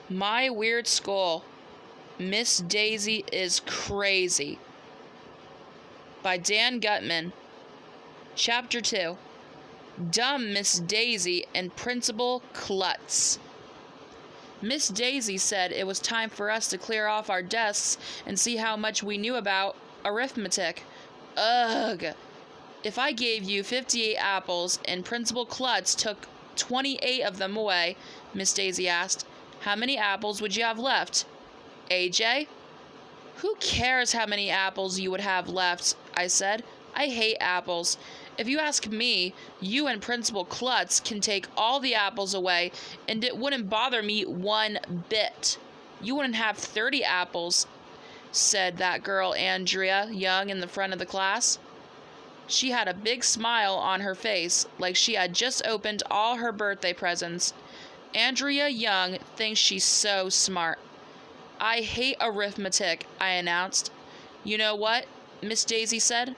My Weird School. Miss Daisy is Crazy. By Dan Gutman. Chapter 2. Dumb Miss Daisy and Principal Klutz. Miss Daisy said it was time for us to clear off our desks and see how much we knew about arithmetic. Ugh! If I gave you 58 apples and Principal Klutz took 28 of them away, Miss Daisy asked, how many apples would you have left? AJ? Who cares how many apples you would have left? I said. I hate apples. If you ask me, you and Principal Klutz can take all the apples away, and it wouldn't bother me one bit. You wouldn't have 30 apples, said that girl Andrea Young in the front of the class. She had a big smile on her face, like she had just opened all her birthday presents. Andrea Young thinks she's so smart. I hate arithmetic, I announced. You know what? Miss Daisy said.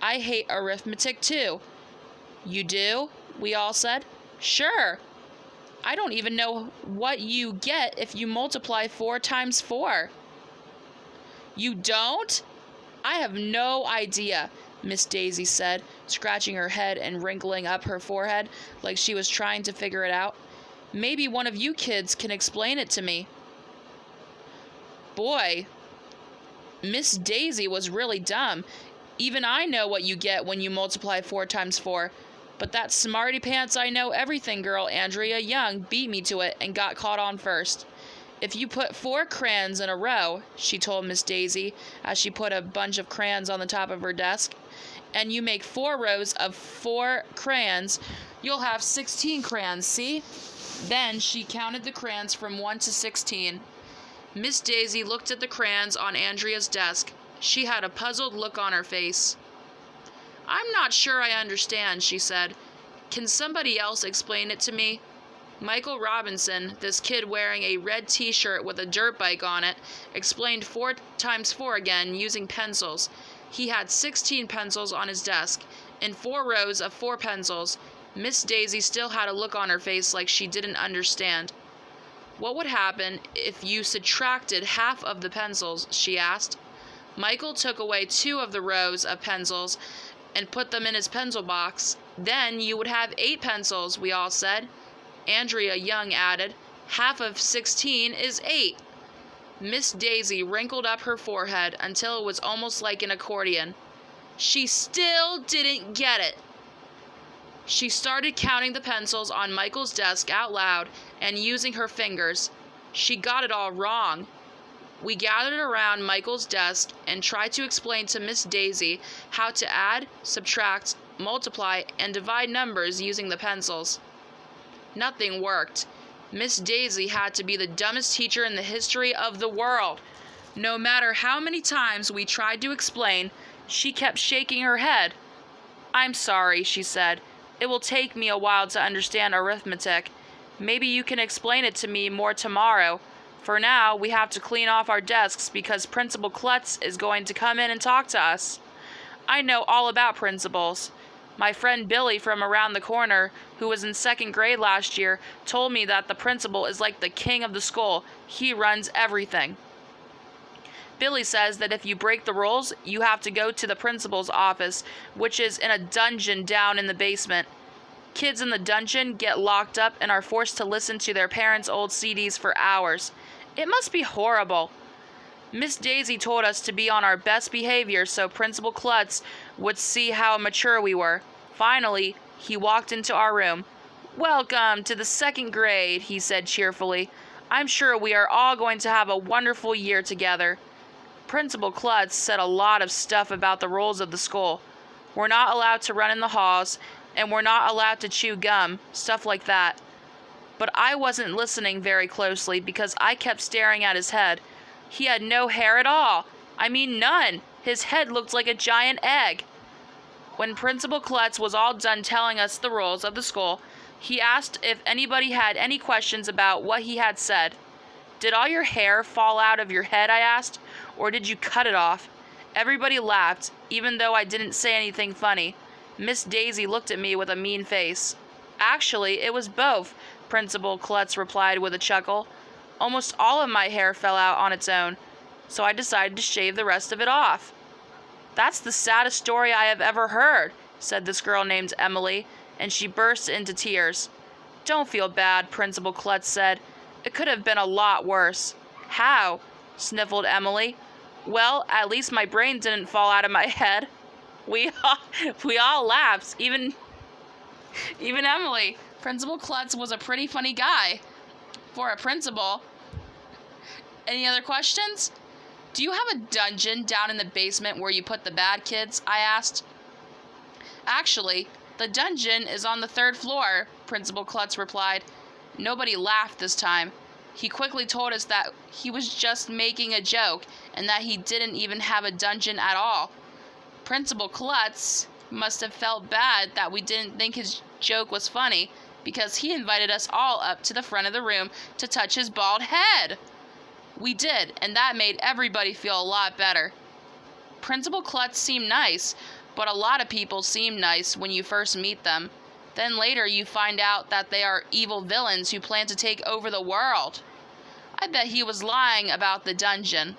I hate arithmetic too. You do? We all said. Sure. I don't even know what you get if you multiply 4 times 4. You don't? I have no idea, Miss Daisy said, scratching her head and wrinkling up her forehead like she was trying to figure it out. Maybe one of you kids can explain it to me. Boy, Miss Daisy was really dumb. Even I know what you get when you multiply 4 times 4. But that smarty pants I know everything girl Andrea Young beat me to it and got caught on first. If you put 4 crayons in a row, she told Miss Daisy as she put a bunch of crayons on the top of her desk, and you make 4 rows of 4 crayons, you'll have 16 crayons, see? Then she counted the crayons from 1 to 16. Miss Daisy looked at the crayons on Andrea's desk. She had a puzzled look on her face. I'm not sure I understand, she said. Can somebody else explain it to me? Michael Robinson, this kid wearing a red t-shirt with a dirt bike on it, explained 4 times 4 again using pencils. He had 16 pencils on his desk, in 4 rows of 4 pencils. Miss Daisy still had a look on her face like she didn't understand. What would happen if you subtracted half of the pencils, she asked. Michael took away 2 of the rows of pencils and put them in his pencil box. Then you would have 8 pencils, we all said. Andrea Young added, half of 16 is 8. Miss Daisy wrinkled up her forehead until it was almost like an accordion. She still didn't get it. She started counting the pencils on Michael's desk out loud and using her fingers. She got it all wrong. We gathered around Michael's desk and tried to explain to Miss Daisy how to add, subtract, multiply, and divide numbers using the pencils. Nothing worked. Miss Daisy had to be the dumbest teacher in the history of the world. No matter how many times we tried to explain, she kept shaking her head. I'm sorry, she said. It will take me a while to understand arithmetic. Maybe you can explain it to me more tomorrow. For now, we have to clean off our desks because Principal Klutz is going to come in and talk to us. I know all about principals. My friend Billy from around the corner, who was in 2nd grade last year, told me that the principal is like the king of the school. He runs everything. Billy says that if you break the rules, you have to go to the principal's office, which is in a dungeon down in the basement. Kids in the dungeon get locked up and are forced to listen to their parents' old CDs for hours. It must be horrible. Miss Daisy told us to be on our best behavior so Principal Klutz would see how mature we were. Finally, he walked into our room. Welcome to the 2nd grade, he said cheerfully. I'm sure we are all going to have a wonderful year together. Principal Klutz said a lot of stuff about the rules of the school. We're not allowed to run in the halls, and we're not allowed to chew gum, stuff like that. But I wasn't listening very closely because I kept staring at his head. He had no hair at all. I mean, none. His head looked like a giant egg. When Principal Klutz was all done telling us the rules of the school, he asked if anybody had any questions about what he had said. Did all your hair fall out of your head, I asked, or did you cut it off? Everybody laughed, even though I didn't say anything funny. Miss Daisy looked at me with a mean face. Actually, it was both, Principal Klutz replied with a chuckle. Almost all of my hair fell out on its own, so I decided to shave the rest of it off. That's the saddest story I have ever heard, said this girl named Emily, and she burst into tears. Don't feel bad, Principal Klutz said. It could have been a lot worse. How? Sniffled Emily. Well, at least my brain didn't fall out of my head. We all laughed, even Emily. Principal Klutz was a pretty funny guy for a principal. Any other questions? Do you have a dungeon down in the basement where you put the bad kids? I asked. Actually, the dungeon is on the 3rd floor, Principal Klutz replied. Nobody laughed this time. He quickly told us that he was just making a joke and that he didn't even have a dungeon at all. Principal Klutz must have felt bad that we didn't think his joke was funny because he invited us all up to the front of the room to touch his bald head. We did, and that made everybody feel a lot better. Principal Klutz seemed nice, but a lot of people seem nice when you first meet them. Then later you find out that they are evil villains who plan to take over the world. I bet he was lying about the dungeon.